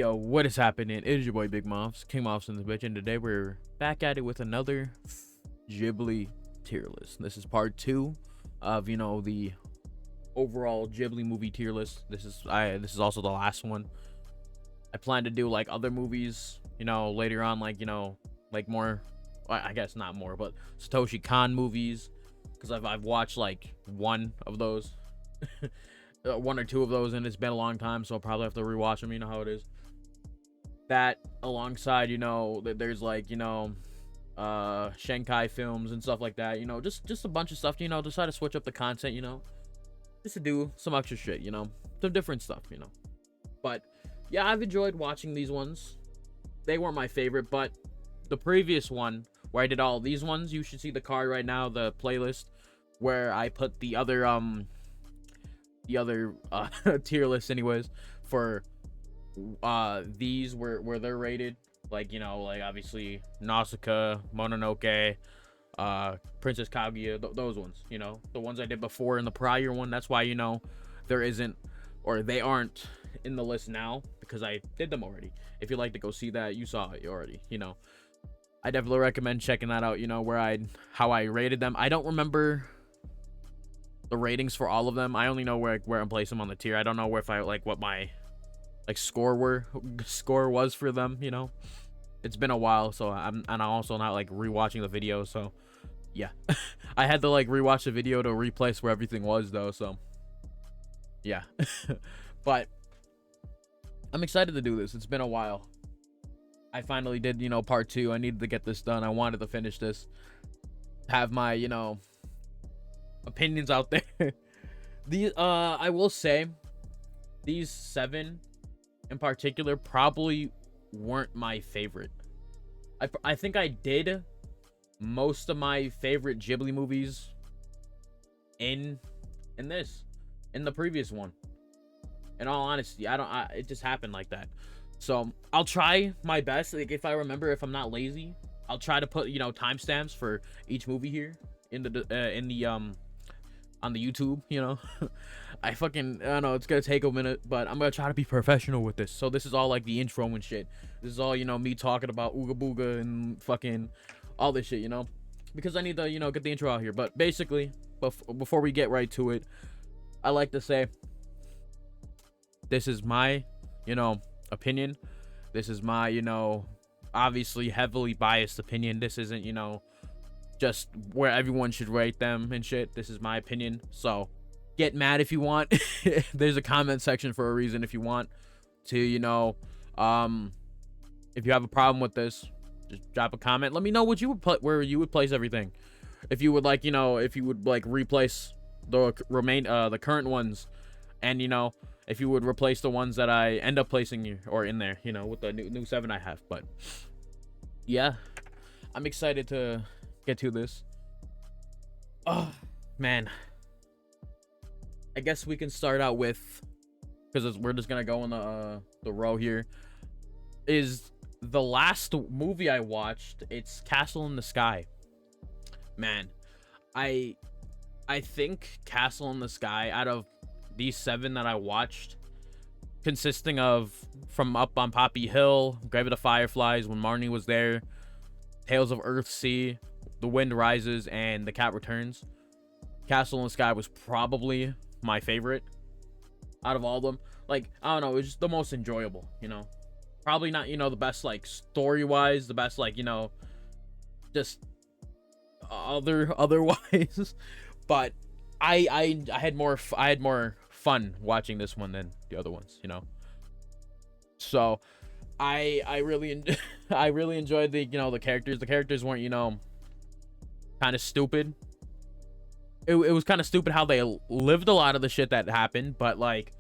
Yo, what is happening? It is your boy Big Moffs, King Moffs in the bitch, and today we're back at it with another Ghibli tier list. This is part 2 of, the overall Ghibli movie tier list. This is also the last one. I plan to do like other movies, later on, like more, I guess not more, but Satoshi Kon movies, because I've watched like one of those, one or two of those, and it's been a long time, so I'll probably have to rewatch them. You know how it is. That alongside, there's like, Shankai films and stuff like that, just a bunch of stuff, to try to switch up the content, just to do some extra shit, some different stuff, but yeah, I've enjoyed watching these ones. They weren't my favorite, but the previous one where I did all these ones, you should see the card right now, the playlist where I put the other tier list anyways for these where they're rated, like like obviously Nausicaa, Mononoke, Princess Kaguya, those ones, the ones I did before in the prior one. That's why there isn't, or they aren't in the list now, because I did them already. If you'd like to go see that, you saw it already. I definitely recommend checking that out, how I rated them. I don't remember the ratings for all of them. I only know where I'm placing them on the tier. I don't know where, if I like what my score was for them. It's been a while, so I'm also not like rewatching the video, so yeah. I had to like rewatch the video to replace where everything was though, so yeah. But I'm excited to do this. It's been a while. I finally did, part 2. I needed to get this done. I wanted to finish this, have my opinions out there. These I will say these 7 in particular probably weren't my favorite. I think I did most of my favorite Ghibli movies in the previous one. In all honesty, it just happened like that. So I'll try my best. Like, if I remember, if I'm not lazy, I'll try to put timestamps for each movie here in the on the YouTube. I don't know, it's gonna take a minute, but I'm gonna try to be professional with this. So this is all like the intro and shit. This is all me talking about Ooga Booga and fucking all this shit, because I need to get the intro out here. But basically, before we get right to it, I like to say this is my opinion. This is my obviously heavily biased opinion. This isn't just where everyone should rate them and shit. This is my opinion, so get mad if you want. There's a comment section for a reason. If you want to if you have a problem with this, just drop a comment. Let me know what you would put, where you would place everything. If you would like if you would like replace the current ones, and if you would replace the ones that I end up placing in there, with the new 7 I have. But yeah, I'm excited to get to this. Oh man, I guess we can start out with, because we're just gonna go in the row here, is the last movie I watched. It's Castle in the Sky. Man, I think Castle in the Sky, out of these 7 that I watched, consisting of From Up on Poppy Hill, Grave of the Fireflies, When Marnie Was There, Tales of Earthsea, The Wind Rises, and The Cat Returns, Castle in the Sky was probably my favorite out of all of them. Like, I don't know, it was just the most enjoyable, probably not the best like story wise, the best like just otherwise, but I had more fun watching this one than the other ones, so I really I really enjoyed the the characters. The characters weren't kind of stupid. It was kind of stupid how they lived a lot of the shit that happened, but like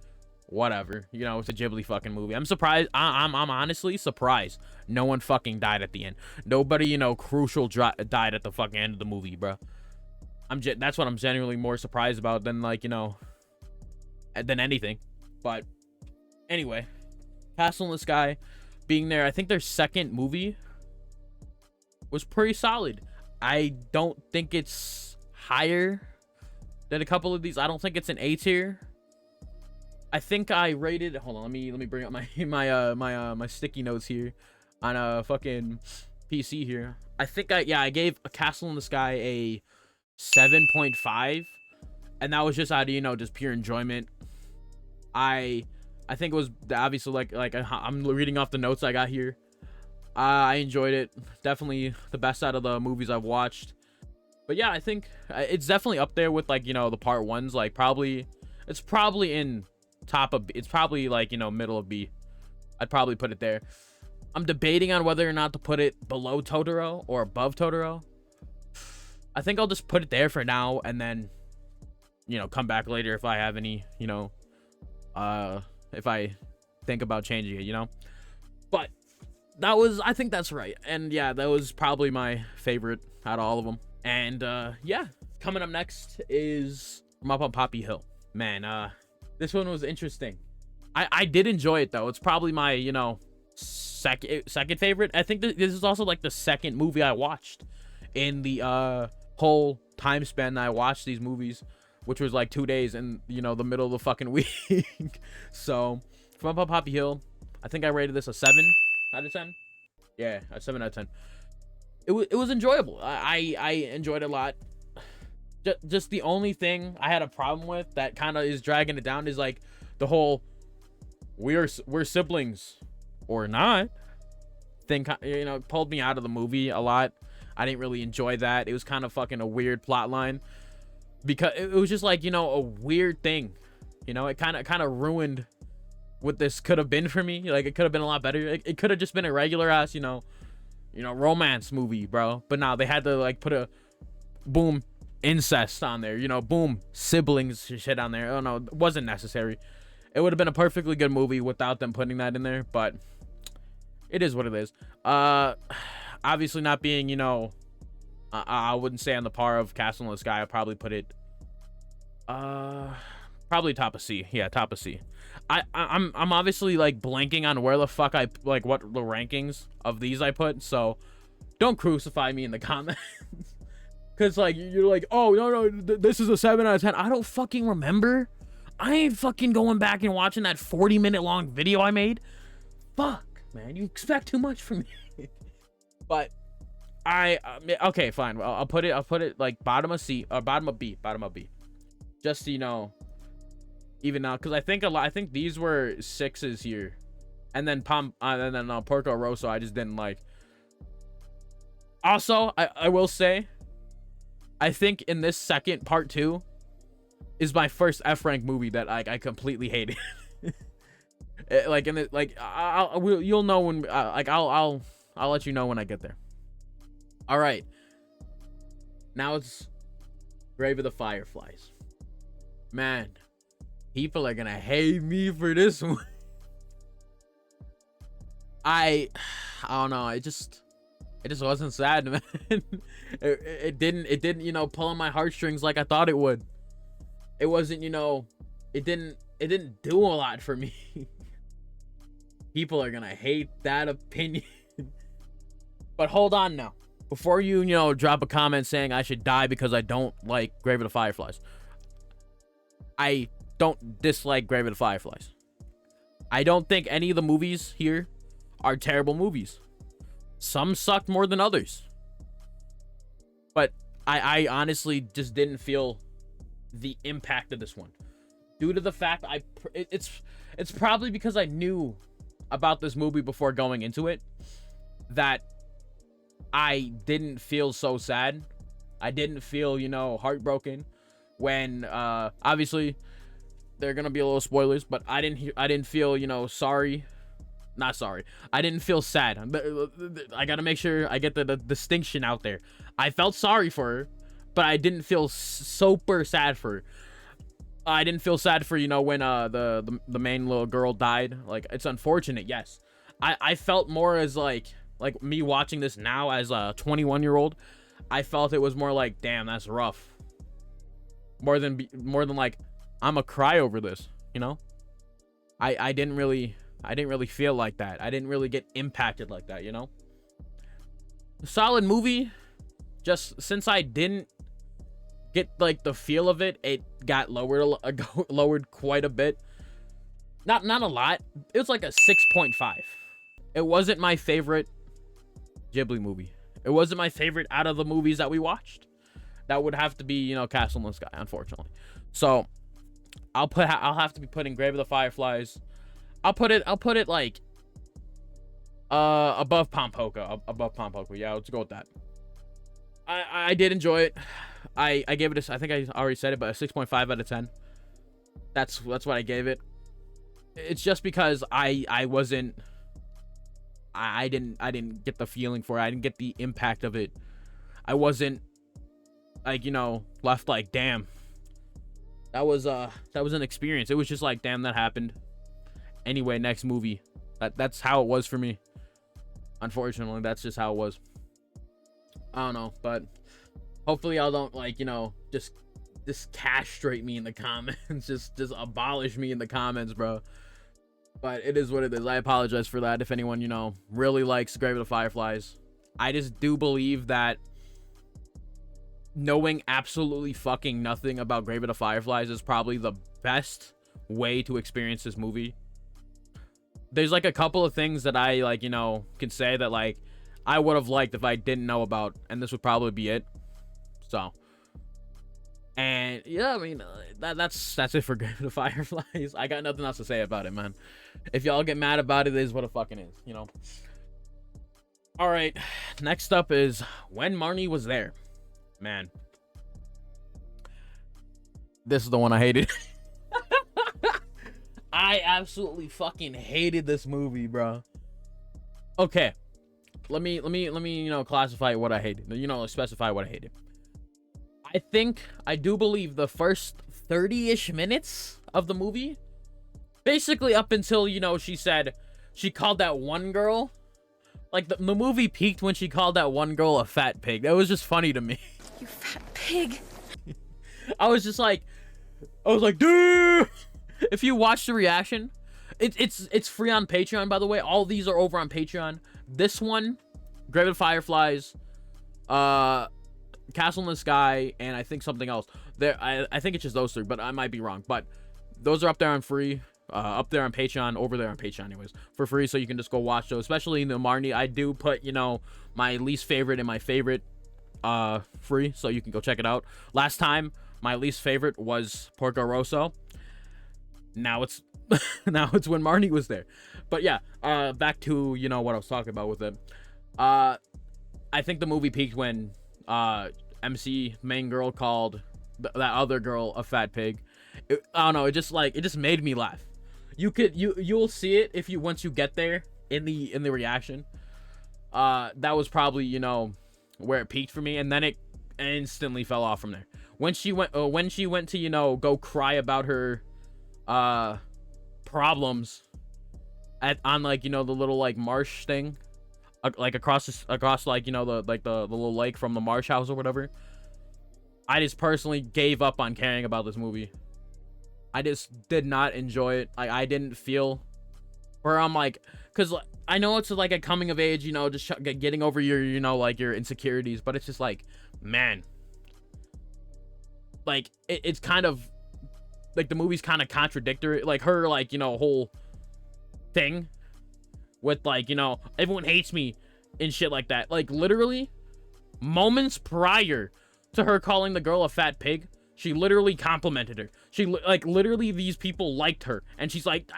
whatever, it's a Ghibli fucking movie. I'm surprised. I'm honestly surprised no one fucking died at the end. Nobody crucial died at the fucking end of the movie, bro. That's what I'm genuinely more surprised about than like than anything. But anyway, Castle in the Sky being there, I think their second movie was pretty solid. I don't think it's higher than a couple of these. I don't think it's an A tier. I think I rated. Hold on, let me bring up my my sticky notes here on a fucking PC here. I think I gave A Castle in the Sky a 7.5, and that was just out of, you know, just pure enjoyment. I think it was obviously like I'm reading off the notes I got here. I enjoyed it. Definitely the best out of the movies I've watched. But yeah, I think it's definitely up there with, like, you know, the part ones. Like, it's probably in top of B. It's probably like, you know, middle of B. I'd probably put it there. I'm debating on whether or not to put it below Totoro or above Totoro. I think I'll just put it there for now, and then, you know, come back later if I have any, you know, if I think about changing it, you know. But I think that's right. And yeah, that was probably my favorite out of all of them. And yeah, coming up next is I'm Up on Poppy Hill. Man, this one was interesting. I did enjoy it though. It's probably my, you know, second favorite. I think this is also like the second movie I watched in the whole time span that I watched these movies, which was like 2 days in, you know, the middle of the fucking week. So from Up on Poppy Hill, I think I rated this a 7 out of 10. Yeah, a 7 out of 10. It was enjoyable. I enjoyed it a lot. Just the only thing I had a problem with that kind of is dragging it down is like the whole we're siblings or not thing, you know, pulled me out of the movie a lot. I didn't really enjoy that. It was kind of fucking a weird plot line because it was just like, you know, a weird thing, you know. It kind of ruined what this could have been for me. Like, it could have been a lot better. It could have just been a regular ass, you know, romance movie, bro. But now they had to like put a boom incest on there, you know, boom siblings shit on there. Oh no, it wasn't necessary. It would have been a perfectly good movie without them putting that in there, but it is what it is. Obviously not being, you know, I wouldn't say on the par of Castle in the Sky. I'd probably put it probably top of C. Yeah, top of C. I'm obviously like blanking on where the fuck I like what the rankings of these I put, so don't crucify me in the comments. Cause like you're like, oh no, this is a 7 out of 10. I don't fucking remember. I ain't fucking going back and watching that 40-minute long video I made. Fuck, man, you expect too much from me. But okay, fine. Well, I'll put it like bottom of C or bottom of B. Just so you know, even now, because I think these were 6s here, and then Porco Rosso I just didn't like. Also, I will say, I think in this second part 2 is my first F rank movie that I completely hated. Like, in it, like you'll know when like I'll let you know when I get there. All right, now it's Grave of the Fireflies. Man, people are gonna hate me for this one. I don't know. It just wasn't sad, man. It didn't, you know, pull on my heartstrings like I thought it would. It wasn't, you know, it didn't do a lot for me. People are gonna hate that opinion. But hold on now. Before you know, drop a comment saying I should die because I don't like Grave of the Fireflies. I don't dislike Grave of the Fireflies. I don't think any of the movies here are terrible movies. Some sucked more than others. But I honestly just didn't feel the impact of this one. Due to the fact it's probably because I knew about this movie before going into it that I didn't feel so sad. I didn't feel, you know, heartbroken when obviously they're gonna be a little spoilers, but I didn't feel, you know, not sorry. I didn't feel sad. I gotta make sure I get the distinction out there. I felt sorry for her, but I didn't feel super sad for her. I didn't feel sad for, you know, when the main little girl died. Like, it's unfortunate, yes. I felt more as like me watching this now as a 21-year-old. I felt it was more like, damn, that's rough. More than like, I'm a cry over this, you know. I didn't really feel like that. I didn't really get impacted like that, you know. Solid movie. Just since I didn't get like the feel of it, it got lowered quite a bit. Not a lot. It was like a 6.5. It wasn't my favorite Ghibli movie. It wasn't my favorite out of the movies that we watched. That would have to be, you know, Castle in the Sky, unfortunately. So I'll have to be putting Grave of the Fireflies. I'll put it like above Pompoko. Above Pompoko. Yeah, let's go with that. I did enjoy it. I gave it a, I think I already said it, but a 6.5 out of 10. That's what I gave it. It's just because I didn't get the feeling for it. I didn't get the impact of it. I wasn't like, you know, left like, damn. That was an experience. It was just like, damn, that happened. Anyway, next movie. That's how it was for me. Unfortunately, that's just how it was. I don't know, but hopefully y'all don't, like, you know, just castrate me in the comments. just abolish me in the comments, bro. But it is what it is. I apologize for that if anyone, you know, really likes Grave of the Fireflies. I just do believe that knowing absolutely fucking nothing about Grave of the Fireflies is probably the best way to experience this movie. There's like a couple of things that I, like, you know, can say that, like, I would have liked if I didn't know about, and this would probably be it. So, and yeah, I mean, that's it for Grave of the Fireflies. I got nothing else to say about it, man. If y'all get mad about it, it is what it fucking is, you know. All right, next up is When Marnie Was There. Man, this is the one I hated. I absolutely fucking hated this movie, bro. Okay, let me you know, classify what I hated. You know, specify what I hated. I do believe the first 30-ish minutes of the movie, basically up until, you know, she called that one girl, like the movie peaked when she called that one girl a fat pig. That was just funny to me. You fat pig. I was like, dude. If you watch the reaction, it's free on Patreon, by the way. All these are over on Patreon. This one, Grave of the Fireflies, Castle in the Sky, and I think something else. I think it's just those three, but I might be wrong. But those are up there on free, up there on Patreon, over there on Patreon, anyways, for free. So you can just go watch those. Especially in the Marnie, I do put, you know, my least favorite and my favorite free, so you can go check it out. Last time, my least favorite was Porco Rosso. Now it's When Marnie Was There. But yeah, back to, you know, what I was talking about with it. I think the movie peaked when MC, main girl, called that other girl a fat pig. I don't know, it just made me laugh. You'll see it if you, once you get there in the reaction. That was probably, you know, where it peaked for me, and then it instantly fell off from there. When she went to, you know, go cry about her problems on, like, you know, the little, like, marsh thing, like across like, you know, the little lake from the marsh house or whatever. I just personally gave up on caring about this movie. I just did not enjoy it. I didn't feel where I'm like, because I know it's like a coming of age, you know, just getting over your, you know, like, your insecurities, but it's just like, man, like, it's kind of like the movie's kind of contradictory, like her, like, you know, whole thing with, like, you know, everyone hates me and shit like that. Like, literally moments prior to her calling the girl a fat pig, she literally complimented her. She, like, literally, these people liked her, and she's like,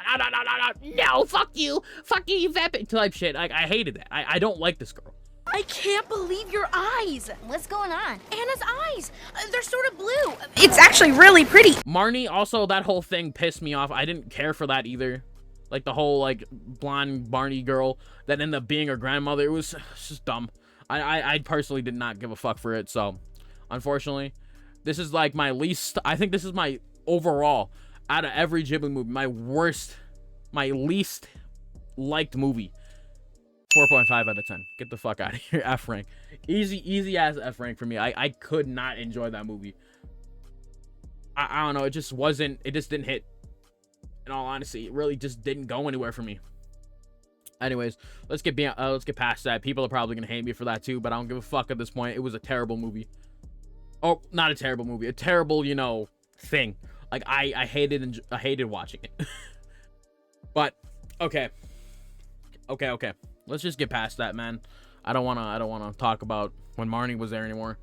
no, fuck you, you fat pig, type shit. Like, I hated that. I don't like this girl. I can't believe your eyes. What's going on? Anna's eyes. They're sort of blue. It's actually really pretty. Marnie, also, that whole thing pissed me off. I didn't care for that either. Like, the whole, like, blonde Barney girl that ended up being her grandmother. It was just dumb. I personally did not give a fuck for it. So, unfortunately, this is, like, my least... I think this is my overall, out of every Ghibli movie, my least liked movie. 4.5 out of 10. Get the fuck out of here. F rank. Easy ass F rank for me. I could not enjoy that movie. I don't know. It just wasn't. It just didn't hit. In all honesty, it really just didn't go anywhere for me. Anyways, let's get past that. People are probably gonna hate me for that too, but I don't give a fuck at this point. It was a terrible movie. Oh, not a terrible movie. A terrible, you know, thing. Like, I hated watching it. But okay. Let's just get past that, man. I don't wanna talk about when Marnie was there anymore,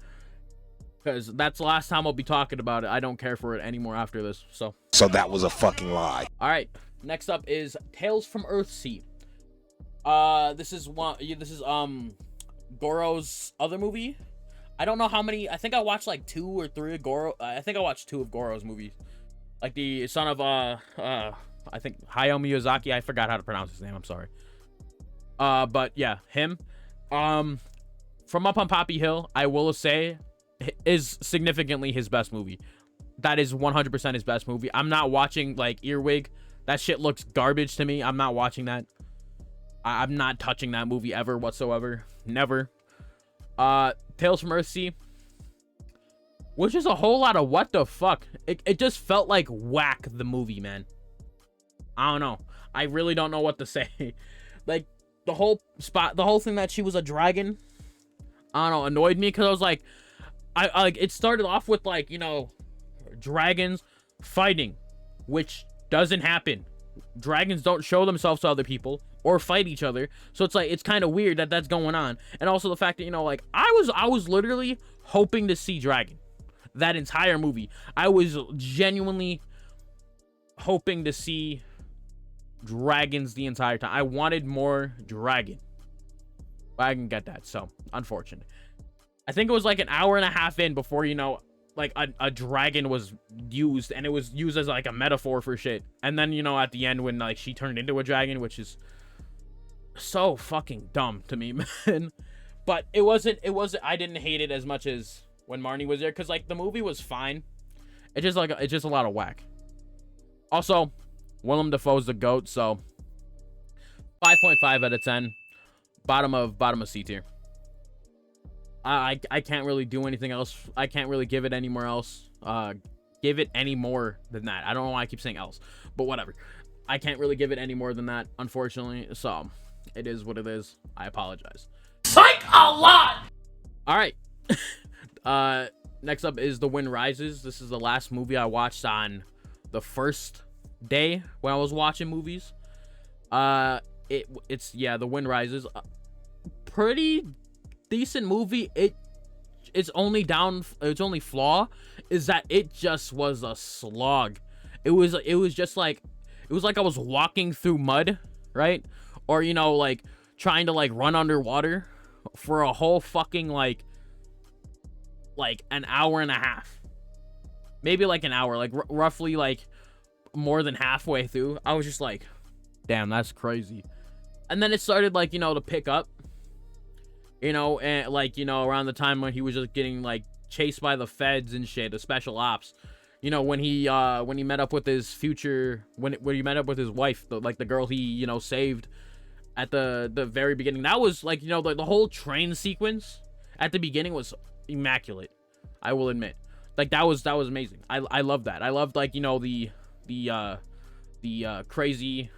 because that's the last time I'll be talking about it. I don't care for it anymore after this. So that was a fucking lie. all right, next up is Tales from Earthsea. This is Goro's other movie. I don't know how many. I think I watched like 2 or 3 of Goro. I think I watched 2 of Goro's movies, like the son of I think Hayao Miyazaki. I forgot how to pronounce his name. I'm sorry. But yeah, him. From Up on Poppy Hill, I will say, is significantly his best movie. That is 100% his best movie. I'm not watching like Earwig. That shit looks garbage to me. I'm not watching that. I'm not touching that movie ever whatsoever. Never. Tales from Earthsea, which is a whole lot of what the fuck. It just felt like whack the movie, man. I don't know. I really don't know what to say. Like the whole thing that she was a dragon, I don't know, annoyed me, because I was like, I like, it started off with like, you know, dragons fighting, which doesn't happen. Dragons don't show themselves to other people or fight each other, so it's like, it's kind of weird that that's going on. And also the fact that, you know, like I was literally hoping to see dragon that entire movie. I was genuinely hoping to see dragons the entire time. I wanted more dragon, but I didn't get that, so unfortunate. I think it was like an hour and a half in before, you know, like a dragon was used, and it was used as like a metaphor for shit. And then, you know, at the end when like she turned into a dragon, which is so fucking dumb to me, man. But it wasn't I didn't hate it as much as when Marnie was there, because like the movie was fine. It's just a lot of whack. Also, Willem Dafoe's the GOAT, so 5.5 out of 10. Bottom of C tier. I can't really do anything else. I can't really give it anywhere else. Give it any more than that. I don't know why I keep saying else, but whatever. I can't really give it any more than that, unfortunately. So it is what it is. I apologize. Psych a lot. All right. Next up is The Wind Rises. This is the last movie I watched on the first day when I was watching movies. It's The Wind Rises. Pretty decent movie. Its only flaw is that it just was a slog. It was like I was walking through mud, right? Or, you know, like trying to like run underwater for a whole fucking like an hour and a half, maybe like an hour, like roughly like more than halfway through. I was just like, damn, that's crazy. And then it started like, you know, to pick up, you know, and like, you know, around the time when he was just getting like chased by the feds and shit, the special ops, you know, when he met up with his future, when he met up with his wife, the girl he, you know, saved at the very beginning. That was like, you know, the whole train sequence at the beginning was immaculate, I will admit. Like that was amazing. I love that. I loved, like, you know, the crazy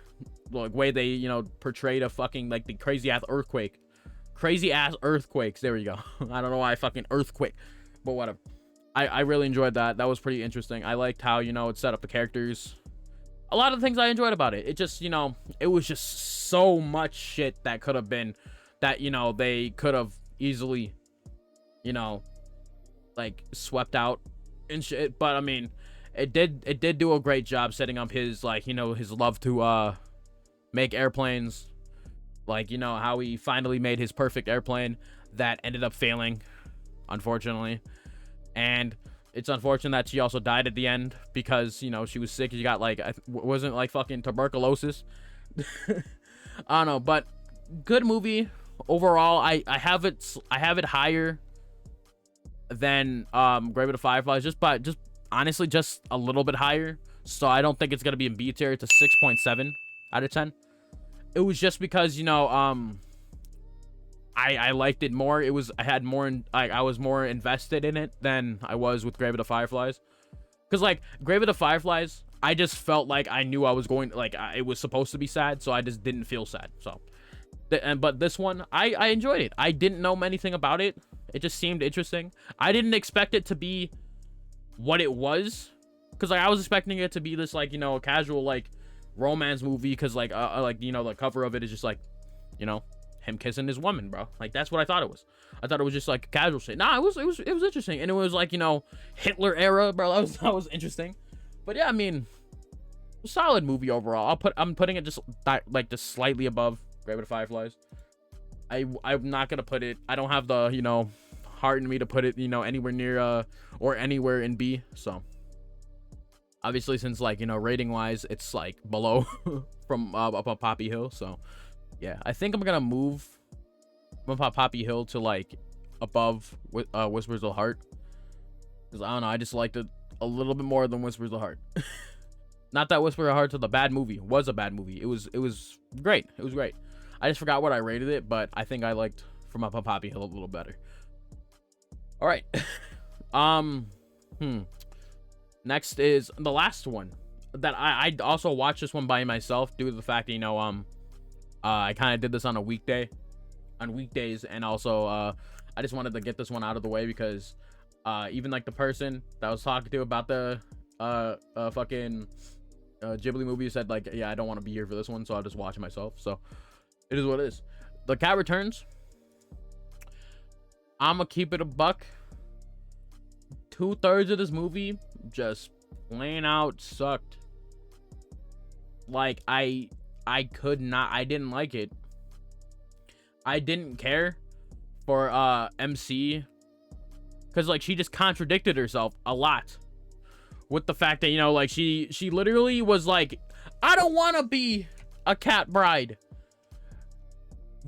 like way they, you know, portrayed a fucking like the crazy ass earthquakes. There we go. I don't know why I fucking earthquake, but whatever. I really enjoyed that. That was pretty interesting. I liked how, you know, it set up the characters. A lot of things I enjoyed about it. It just, you know, it was just so much shit that could have been, that, you know, they could have easily, you know, like swept out and shit. But I mean, it did do a great job setting up his, like, you know, his love to make airplanes. Like, you know, how he finally made his perfect airplane that ended up failing, unfortunately. And it's unfortunate that she also died at the end because, you know, she was sick. She got like, wasn't like fucking tuberculosis. I don't know, but good movie overall. I have it higher than Grave of the Fireflies, just honestly just a little bit higher. So I don't think it's gonna be in B tier. It's a 6.7 out of 10. It was just because, you know, I liked it more. I was more invested in it than I was with Grave of the Fireflies. Because, like, Grave of the Fireflies, I just felt like I knew I was going, like, it was supposed to be sad, so I just didn't feel sad. So, but this one, I enjoyed it. I didn't know anything about it. It just seemed interesting. I didn't expect it to be what it was. Because, like, I was expecting it to be this, like, you know, a casual, like, romance movie, because like you know, the cover of it is just like, you know, him kissing his woman, bro. Like, that's what I thought it was. I thought it was just like casual shit. Nah, it was interesting, and it was like, you know, Hitler era, bro. That was interesting. But yeah, I mean, solid movie overall. I'm putting it just like just slightly above Grave of the Fireflies. I'm not gonna put it. I don't have the, you know, heart in me to put it, you know, anywhere near or anywhere in B. So obviously, since like, you know, rating wise, it's like below from up on Poppy Hill. So yeah, I think I'm gonna move from Poppy Hill to like above Whispers of the Heart, because I don't know, I just liked it a little bit more than Whispers of the Heart. Not that Whisper of the Heart's a bad movie. It was a bad movie. It was great. It was great. I just forgot what I rated it, but I think I liked From Up on Poppy Hill a little better. All right. Next is the last one that I also watched this one by myself due to the fact that, you know, I kind of did this on weekdays, and also I just wanted to get this one out of the way, because even like the person that I was talking to about the fucking Ghibli movie said like, yeah, I don't want to be here for this one, so I'll just watch it myself. So it is what it is. The Cat Returns. I'ma keep it a buck. 2/3 of this movie just plain out sucked. Like, I didn't like it. I didn't care for MC, because like she just contradicted herself a lot with the fact that, you know, like she literally was like, I don't want to be a cat bride.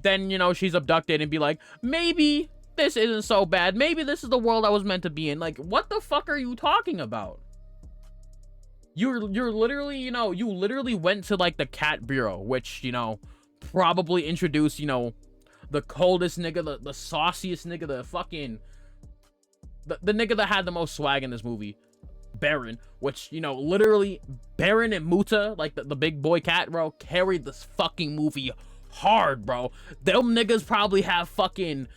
Then, you know, she's abducted and be like, maybe this isn't so bad. Maybe this is the world I was meant to be in. Like, what the fuck are you talking about? You're literally, you know, you literally went to like the cat bureau, which, you know, probably introduced, you know, the coldest nigga, the sauciest nigga, the fucking the nigga that had the most swag in this movie, Baron, which, you know, literally Baron and Muta, like the big boy cat, bro, carried this fucking movie hard, bro. Them niggas probably have fucking,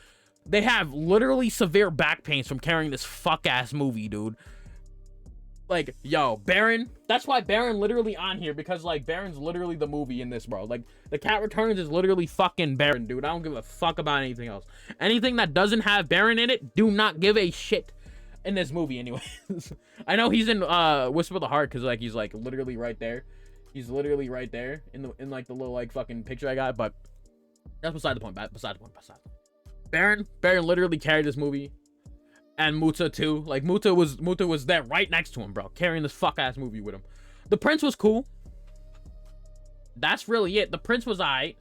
they have literally severe back pains from carrying this fuck ass movie, dude. Like, yo, Baron, that's why Baron literally on here, because like Baron's literally the movie in this, bro. Like, The Cat Returns is literally fucking Baron, dude. I don't give a fuck about anything else. Anything that doesn't have Baron in it, do not give a shit in this movie anyways. I know he's in Whisper of the Heart, because like he's like literally right there. He's literally right there in like the little like fucking picture I got, but that's beside the point. Baron literally carried this movie. And Muta too. Like, Muta was there right next to him, bro, carrying this fuck ass movie with him. The Prince was cool. That's really it. The Prince was alright.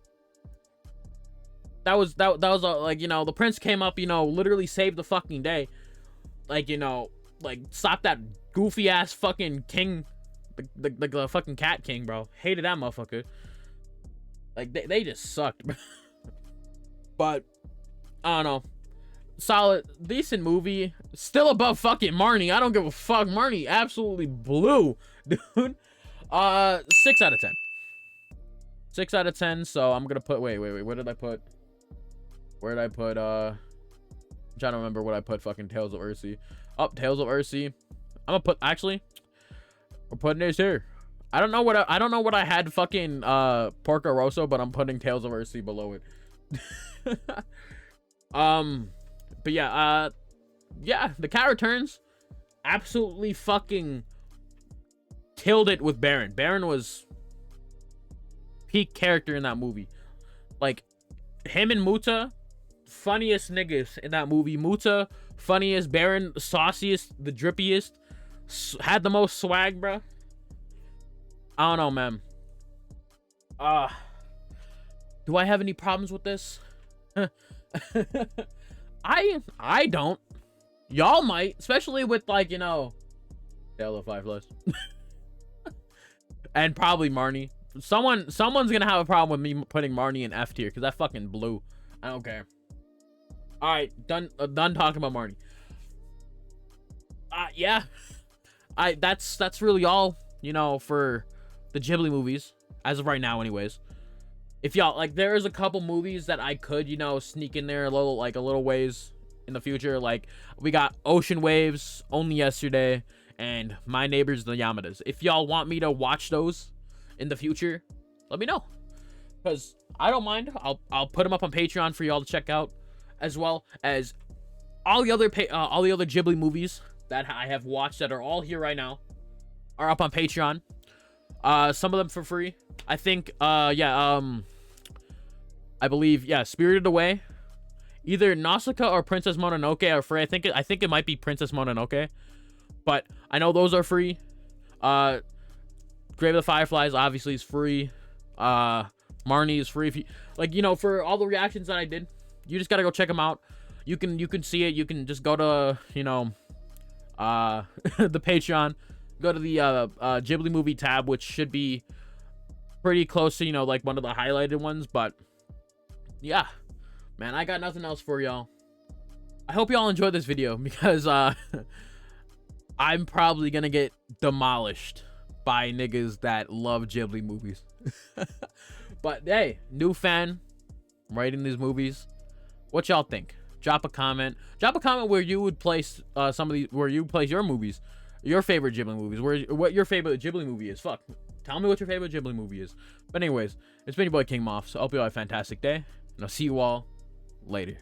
That was like, you know, the Prince came up, you know, literally saved the fucking day. Like, you know, like stop that goofy ass fucking king, the fucking cat king, bro. Hated that motherfucker. Like, they just sucked, bro. But I don't know. Solid, decent movie. Still above fucking Marnie. I don't give a fuck. Marnie absolutely blew, dude. 6 out of 10. 6 out of 10. So I'm gonna put. Wait. Where did I put? I'm trying to remember what I put. Fucking Tales of Ursi. Oh, Tales of Ursi. I'm gonna put. Actually, we're putting this here. I don't know what I had fucking Porco Rosso, but I'm putting Tales of Ursi below it. But yeah, The Cat Returns absolutely fucking killed it with Baron. Baron was peak character in that movie. Like, him and Muta, funniest niggas in that movie. Muta, funniest. Baron, sauciest, the drippiest. Had the most swag, bro. I don't know, man. Do I have any problems with this? I don't. Y'all might, especially with, like, you know, Tale of Fireflies. And probably Marnie. Someone's gonna have a problem with me putting Marnie in F tier, because that fucking blew. I don't care. Alright, done talking about Marnie. Yeah. That's really all, you know, for the Ghibli movies, as of right now anyways. If y'all, like, there is a couple movies that I could, you know, sneak in there a little ways in the future. Like, we got Ocean Waves, Only Yesterday, and My Neighbors the Yamadas. If y'all want me to watch those in the future, let me know, because I don't mind. I'll put them up on Patreon for y'all to check out, as well as all the other Ghibli movies that I have watched that are all here right now are up on Patreon. Some of them for free. I think I believe, yeah, Spirited Away, either Nausicaa or Princess Mononoke are free. I think it might be Princess Mononoke, but I know those are free. Grave of the Fireflies obviously is free. Marnie is free. If you like, for all the reactions that I did, you just gotta go check them out. You can see it. You can just go to the Patreon, go to the Ghibli movie tab, which should be pretty close to like one of the highlighted ones. But yeah, man, I got nothing else for y'all. I hope y'all enjoyed this video, because I'm probably gonna get demolished by niggas that love Ghibli movies. But hey, new fan writing these movies. What y'all think? Drop a comment. Drop a comment where you would place some of these, where you place your movies, your favorite Ghibli movies, what your favorite Ghibli movie is. Fuck, tell me what your favorite Ghibli movie is. But anyways, it's been your boy King Moff. So I hope you all have a fantastic day, and I'll see you all later.